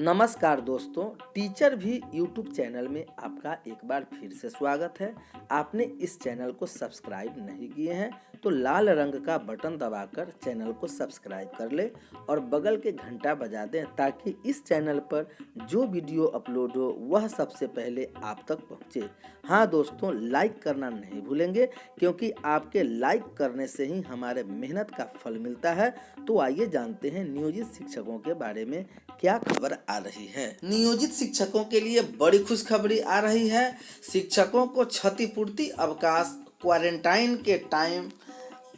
नमस्कार दोस्तों, टीचर भी यूट्यूब चैनल में आपका एक बार फिर से स्वागत है। आपने इस चैनल को सब्सक्राइब नहीं किए हैं तो लाल रंग का बटन दबाकर चैनल को सब्सक्राइब कर ले और बगल के घंटा बजा दें ताकि इस चैनल पर जो वीडियो अपलोड हो वह सबसे पहले आप तक पहुंचे। हाँ दोस्तों, लाइक करना नहीं भूलेंगे क्योंकि आपके लाइक करने से ही हमारे मेहनत का फल मिलता है। तो आइए जानते हैं नियोजित शिक्षकों के बारे में क्या खबर आ रही है। नियोजित शिक्षकों के लिए बड़ी खुशखबरी आ रही है। शिक्षकों को क्षतिपूर्ति अवकाश, क्वारंटाइन के टाइम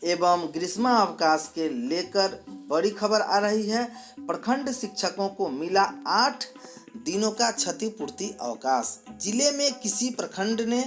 एवं ग्रीष्मावकाश के लेकर बड़ी खबर आ रही है। प्रखंड शिक्षकों को मिला 8 दिनों का क्षतिपूर्ति अवकाश। जिले में किसी प्रखंड ने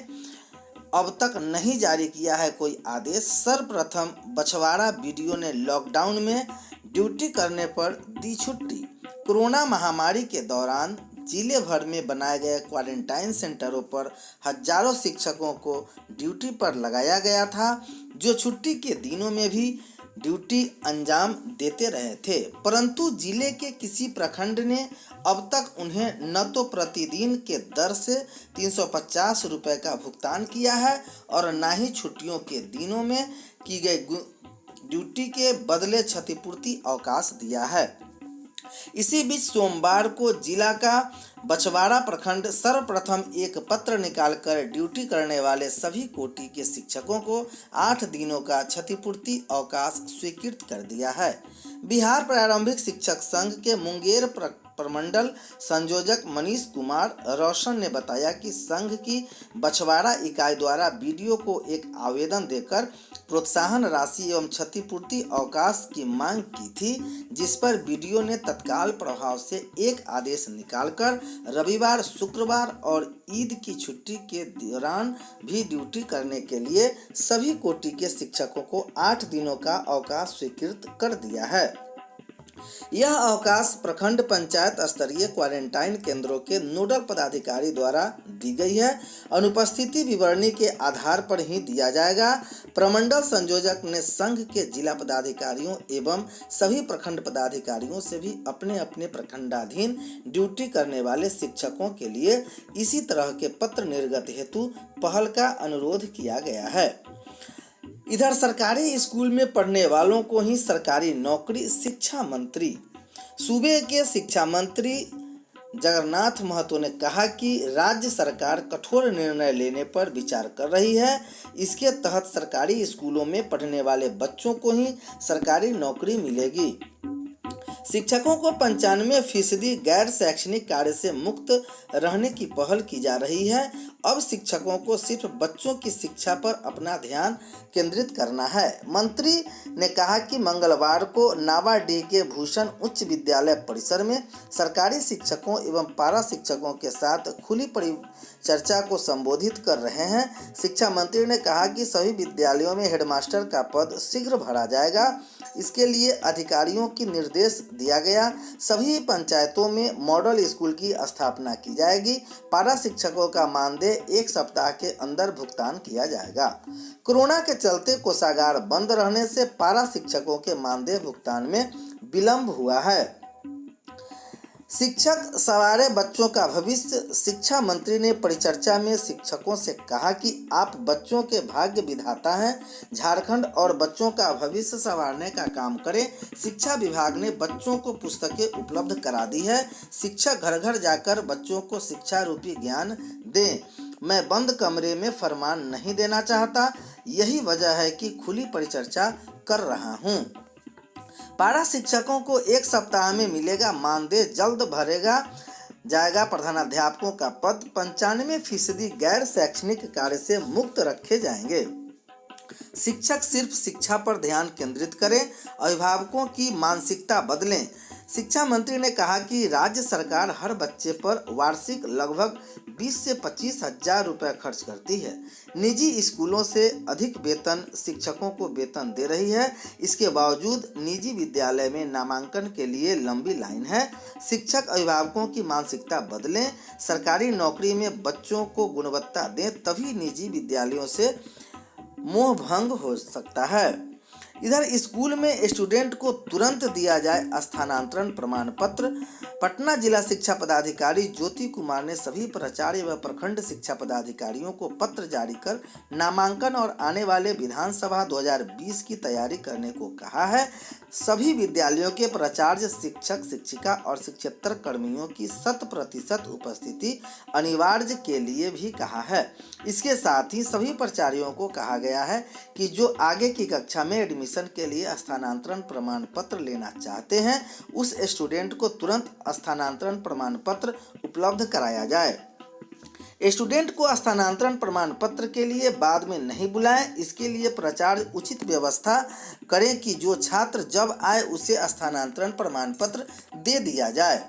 अब तक नहीं जारी किया है कोई आदेश। सर्वप्रथम बछवाड़ा बीडीओ ने लॉकडाउन में ड्यूटी करने पर दी छुट्टी। कोरोना महामारी के दौरान जिले भर में बनाए गए क्वारंटाइन सेंटरों पर हजारों शिक्षकों को ड्यूटी पर लगाया गया था, जो छुट्टी के दिनों में भी ड्यूटी अंजाम देते रहे थे। परंतु जिले के किसी प्रखंड ने अब तक उन्हें न तो प्रतिदिन के दर से 350 रुपये का भुगतान किया है और न ही छुट्टियों के दिनों में की गई ड्यूटी के बदले क्षतिपूर्ति अवकाश दिया है। इसी बीच सोमवार को जिला का बछवाड़ा प्रखंड सर्वप्रथम एक पत्र निकालकर ड्यूटी करने वाले सभी कोटि के शिक्षकों को 8 दिनों का क्षतिपूर्ति अवकाश स्वीकृत कर दिया है। बिहार प्रारंभिक शिक्षक संघ के मुंगेर प्रमंडल संयोजक मनीष कुमार रोशन ने बताया कि संघ की बछवाड़ा इकाई द्वारा बीडीओ को एक आवेदन देकर प्रोत्साहन राशि एवं क्षतिपूर्ति अवकाश की मांग की थी, जिस पर बीडीओ ने तत्काल प्रभाव से एक आदेश निकालकर रविवार, शुक्रवार और ईद की छुट्टी के दौरान भी ड्यूटी करने के लिए सभी कोटि के शिक्षकों को 8 दिनों का अवकाश स्वीकृत कर दिया है। यह अवकाश प्रखंड पंचायत स्तरीय क्वारंटाइन केंद्रों के नोडल पदाधिकारी द्वारा दी गई है। अनुपस्थिति विवरणी के आधार पर ही दिया जाएगा। प्रमंडल संयोजक ने संघ के जिला पदाधिकारियों एवं सभी प्रखंड पदाधिकारियों से भी अपने अपने प्रखंडाधीन ड्यूटी करने वाले शिक्षकों के लिए इसी तरह के पत्र निर्गत हेतु पहल का अनुरोध किया गया है। इधर सरकारी स्कूल में पढ़ने वालों को ही सरकारी नौकरी। शिक्षा मंत्री सूबे के शिक्षा मंत्री जगन्नाथ महतो ने कहा कि राज्य सरकार कठोर निर्णय लेने पर विचार कर रही है। इसके तहत सरकारी स्कूलों में पढ़ने वाले बच्चों को ही सरकारी नौकरी मिलेगी। शिक्षकों को 95% गैर शैक्षणिक कार्य से मुक्त रहने की पहल की जा रही है। अब शिक्षकों को सिर्फ बच्चों की शिक्षा पर अपना ध्यान केंद्रित करना है। मंत्री ने कहा कि मंगलवार को नावाडीह के भूषण उच्च विद्यालय परिसर में सरकारी शिक्षकों एवं पारा शिक्षकों के साथ खुली परिचर्चा को संबोधित कर रहे हैं। शिक्षा मंत्री ने कहा कि सभी विद्यालयों में हेडमास्टर का पद शीघ्र भरा जाएगा। इसके लिए अधिकारियों की निर्देश दिया गया। सभी पंचायतों में मॉडल स्कूल की स्थापना की जाएगी। पारा शिक्षकों का मानदेय 1 सप्ताह के अंदर भुगतान किया जाएगा। कोरोना के चलते कोषागार बंद रहने से पारा शिक्षकों के मानदेय भुगतान में विलंब हुआ है। शिक्षक सवारे बच्चों का भविष्य। शिक्षा मंत्री ने परिचर्चा में शिक्षकों से कहा कि आप बच्चों के भाग्य विधाता हैं। झारखंड और बच्चों का भविष्य संवारने का काम करें। शिक्षा विभाग ने बच्चों को पुस्तकें उपलब्ध करा दी है। शिक्षक घर घर जाकर बच्चों को शिक्षा रूपी ज्ञान दें। मैं बंद कमरे में फरमान नहीं देना चाहता, यही वजह है कि खुली परिचर्चा कर रहा हूँ। पारा शिक्षकों को 1 सप्ताह में मिलेगा मानदेय, जल्द भरेगा जाएगा प्रधानाध्यापकों का पद। 95% गैर शैक्षणिक कार्य से मुक्त रखे जाएंगे। शिक्षक सिर्फ शिक्षा पर ध्यान केंद्रित करें, अभिभावकों की मानसिकता बदलें। शिक्षा मंत्री ने कहा कि राज्य सरकार हर बच्चे पर वार्षिक लगभग 20 से 25 हजार रुपये खर्च करती है। निजी स्कूलों से अधिक वेतन शिक्षकों को वेतन दे रही है। इसके बावजूद निजी विद्यालय में नामांकन के लिए लंबी लाइन है। शिक्षक अभिभावकों की मानसिकता बदलें। सरकारी नौकरी में बच्चों को गुणवत्ता दें, तभी निजी विद्यालयों से मोह भंग हो सकता है। इधर स्कूल में स्टूडेंट को तुरंत दिया जाए स्थानांतरण प्रमाण पत्र। पटना जिला शिक्षा पदाधिकारी ज्योति कुमार ने सभी प्राचार्य व प्रखंड शिक्षा पदाधिकारियों को पत्र जारी कर नामांकन और आने वाले विधानसभा 2020 की तैयारी करने को कहा है। सभी विद्यालयों के प्राचार्य, शिक्षक, शिक्षिका और शिक्षेतर कर्मियों की 100% उपस्थिति अनिवार्य के लिए भी कहा है। इसके साथ ही सभी प्राचार्यों को कहा गया है कि जो आगे की कक्षा में एडमिशन के लिए स्थानांतरण प्रमाण पत्र लेना चाहते हैं, उस स्टूडेंट को तुरंत स्थानांतरण प्रमाण पत्र उपलब्ध कराया जाए। स्टूडेंट को स्थानांतरण प्रमाण पत्र के लिए बाद में नहीं बुलाएं। इसके लिए प्राचार्य उचित व्यवस्था करें कि जो छात्र जब आए उसे स्थानांतरण प्रमाण पत्र दे दिया जाए।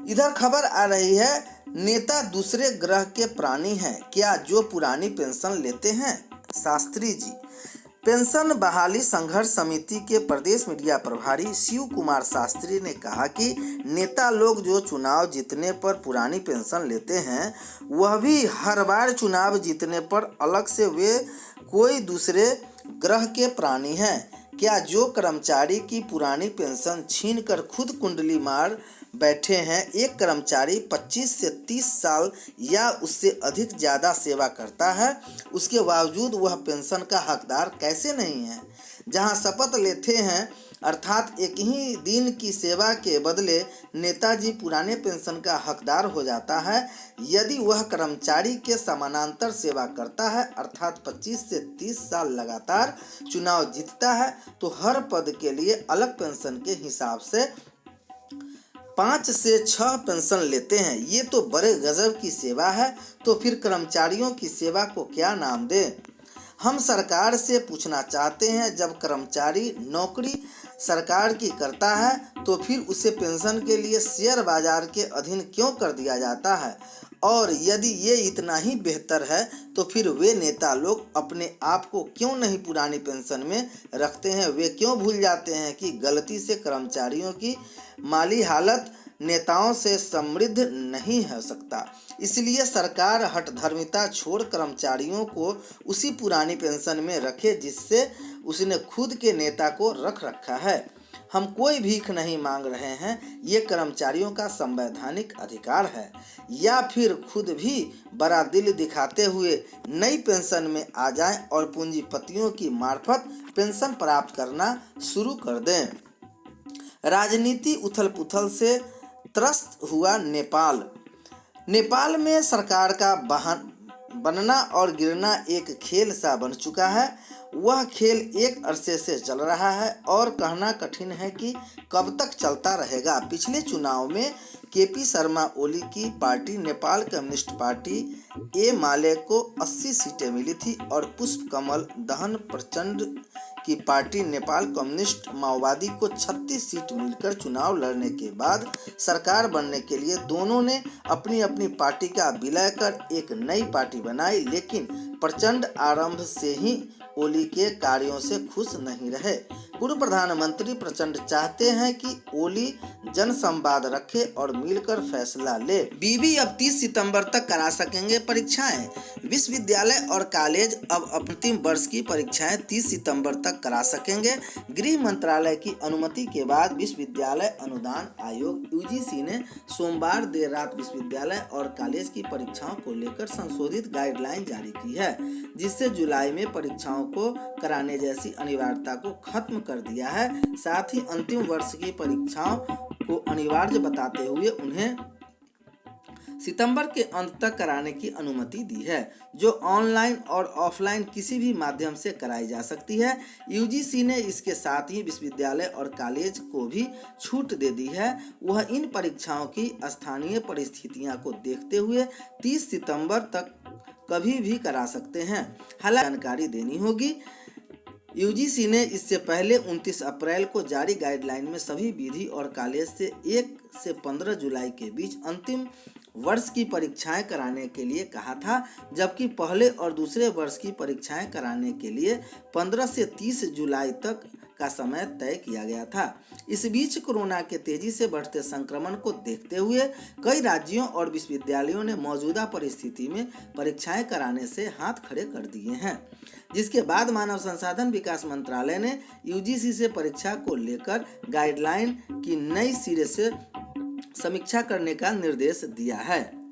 इधर खबर आ रही है, नेता दूसरे ग्रह के प्राणी हैं क्या जो पुरानी पेंशन लेते हैं? शास्त्री जी। पेंशन बहाली संघर्ष समिति के प्रदेश मीडिया प्रभारी शिव कुमार शास्त्री ने कहा कि नेता लोग जो चुनाव जीतने पर पुरानी पेंशन लेते हैं, वह भी हर बार चुनाव जीतने पर अलग से वे कोई दूसरे ग्रह के प्राणी हैं क्या? जो कर्मचारी की पुरानी पेंशन छीनकर खुद कुंडली मार बैठे हैं, एक कर्मचारी 25 से 30 साल या उससे अधिक ज़्यादा सेवा करता है, उसके बावजूद वह पेंशन का हकदार कैसे नहीं है? जहां शपथ लेते हैं अर्थात एक ही दिन की सेवा के बदले नेताजी पुराने पेंशन का हकदार हो जाता है। यदि वह कर्मचारी के समानांतर सेवा करता है अर्थात 25 से 30 साल लगातार चुनाव जीतता है, तो हर पद के लिए अलग पेंशन के हिसाब से 5 से 6 पेंशन लेते हैं। ये तो बड़े गजब की सेवा है। तो फिर कर्मचारियों की सेवा को क्या नाम दें? हम सरकार से पूछना चाहते हैं, जब कर्मचारी नौकरी सरकार की करता है तो फिर उसे पेंशन के लिए शेयर बाजार के अधीन क्यों कर दिया जाता है? और यदि ये इतना ही बेहतर है तो फिर वे नेता लोग अपने आप को क्यों नहीं पुरानी पेंशन में रखते हैं? वे क्यों भूल जाते हैं कि गलती से कर्मचारियों की माली हालत नेताओं से समृद्ध नहीं हो सकता। इसलिए सरकार हठधर्मिता छोड़ कर्मचारियों को उसी पुरानी पेंशन में रखे जिससे उसने खुद के नेता को रख रखा है। हम कोई भीख नहीं मांग रहे हैं, ये कर्मचारियों का संवैधानिक अधिकार है। या फिर खुद भी बड़ा दिल दिखाते हुए नई पेंशन में आ जाएं और पूंजीपतियों की मार्फत पेंशन प्राप्त करना शुरू कर दें। राजनीति उथल-पुथल से त्रस्त हुआ नेपाल। नेपाल में सरकार का बनना और गिरना एक खेल सा बन चुका है। वह खेल एक अरसे से चल रहा है और कहना कठिन है कि कब तक चलता रहेगा। पिछले चुनाव में केपी शर्मा ओली की पार्टी नेपाल कम्युनिस्ट पार्टी एमाले को 80 सीटें मिली थी और पुष्प कमल दहन प्रचंड की पार्टी नेपाल कम्युनिस्ट माओवादी को 36 सीट मिलकर चुनाव लड़ने के बाद सरकार बनने के लिए दोनों ने अपनी अपनी पार्टी का विलय कर एक नई पार्टी बनाई। लेकिन प्रचंड आरंभ से ही ओली के कार्यों से खुश नहीं रहे। पूर्व प्रधानमंत्री प्रचंड चाहते हैं कि ओली जनसंवाद रखे और मिलकर फैसला ले। बीबी अब 30 सितंबर तक करा सकेंगे परीक्षाएं। विश्वविद्यालय और कॉलेज अब अंतिम वर्ष की परीक्षाएं 30 सितंबर तक करा सकेंगे। गृह मंत्रालय की अनुमति के बाद विश्वविद्यालय अनुदान आयोग यूजीसी ने सोमवार देर रात विश्वविद्यालय और कॉलेज की परीक्षाओं को लेकर संशोधित गाइडलाइन जारी की है, जिससे जुलाई में परीक्षाओं को कराने जैसी अनिवार्यता को खत्म कर दिया है। साथ ही अंतिम वर्ष की परीक्षाओं को अनिवार्य बताते हुए उन्हें सितंबर के अंत तक कराने की अनुमति दी है, जो ऑनलाइन और ऑफलाइन किसी भी माध्यम से कराई जा सकती है। यूजीसी ने इसके साथ ही विश्वविद्यालय और कॉलेज को भी छूट दे दी है। वह इन परीक्षाओं की स्थानीय परिस्थितियों को देखते हुए 30 सितंबर तक कभी भी करा सकते हैं। हालांकि जानकारी देनी होगी। यूजीसी ने इससे पहले 29 अप्रैल को जारी गाइडलाइन में सभी विधि और कॉलेज से 1 से 15 जुलाई के बीच अंतिम वर्ष की परीक्षाएं कराने के लिए कहा था, जबकि पहले और दूसरे वर्ष की परीक्षाएं कराने के लिए 15 से 30 जुलाई तक का समय तय किया गया था। इस बीच कोरोना के तेजी से बढ़ते संक्रमण को देखते हुए कई राज्यों और विश्वविद्यालयों ने मौजूदा परिस्थिति में परीक्षाएं कराने से हाथ खड़े कर दिए हैं, जिसके बाद मानव संसाधन विकास मंत्रालय ने यूजीसी से परीक्षा को लेकर गाइडलाइन की नई सिरे से समीक्षा करने का निर्देश दिया है।